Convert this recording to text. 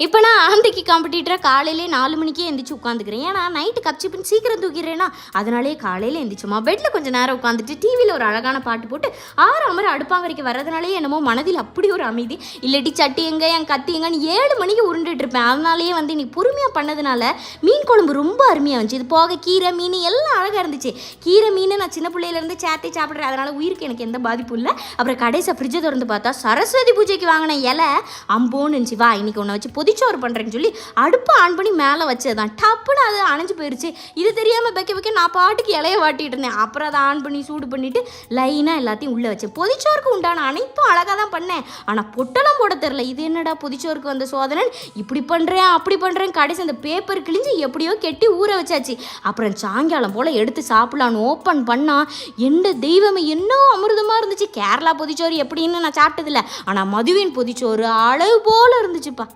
இப்போ நான் ஆந்தைக்கு காம்படிட்டராக காலையிலே 4 மணிக்கே எந்திரிச்சு உட்காந்துக்கிறேன். ஏன்னா நைட்டு கப்சிப்புன்னு சீக்கிரம் தூக்கிடுறேன்னா அதனாலே காலையில் எந்திரிச்சோமா பெட்டில் கொஞ்சம் நேரம் உட்காந்துட்டு டிவியில் ஒரு அழகான பாட்டு போட்டு 6 மாதிரி அடுப்பாங்கரைக்கு வர்றதுனாலே என்னமோ மனதில் அப்படி ஒரு அமைதி. இல்லாட்டி சட்டி எங்கே என் கத்தி எங்கன்னு 7 மணிக்கு உருண்டுட்டு இருப்பேன். அதனாலேயே வந்து நீ பொறுமையாக பண்ணதுனால மீன் குழம்பு ரொம்ப அருமையாக இருந்துச்சு. இது போக கீரை மீன் எல்லாம் அழகாக இருந்துச்சு. கீரை மீன் நான் சின்ன பிள்ளையிலேருந்து சேர்த்தே சாப்பிட்றேன். அதனால் உயிருக்கு எனக்கு எந்த பாதிப்பும் இல்லை. அப்புறம் கடைசியாக ஃப்ரிட்ஜை திறந்து பார்த்தா சரஸ்வதி பூஜைக்கு வாங்கின இலை அம்போன்னு இருந்துச்சு. வா இன்னைக்கு ஒன்று வச்சு பொதிச்சோறு பண்ணுறேன்னு சொல்லி அடுப்பை ஆன் பண்ணி மேலே வச்சதுதான் டப்புன்னு அது அணைஞ்சு போயிடுச்சு. இது தெரியாமல் வைக்க நான் பாட்டுக்கு இலையை வாட்டிகிட்டு இருந்தேன். அப்புறம் அதை ஆன் பண்ணி சூடு பண்ணிவிட்டு லைனாக எல்லாத்தையும் உள்ளே வச்சேன். பொதிச்சோருக்கு உண்டான அனைத்தும் அழகாக தான் பண்ணேன். ஆனால் பொட்டெல்லாம் போட தெரில. இது என்னடா பொதிச்சோருக்கு வந்த சோதனை, இப்படி பண்ணுறேன் அப்படி பண்ணுறேன். கடைசி அந்த பேப்பர் கிழிஞ்சு எப்படியோ கெட்டி ஊற வச்சாச்சு. அப்புறம் சாயங்காலம் போல் எடுத்து சாப்பிடலான்னு ஓப்பன் பண்ணால் எந்த தெய்வமே என்ன அமிர்தமாக இருந்துச்சு. கேரளா பொதிச்சோறு எப்படின்னு நான் சாப்பிட்டதில்லை. ஆனால் மதுவின் பொதிச்சோறு அளவு போல் இருந்துச்சுப்பா.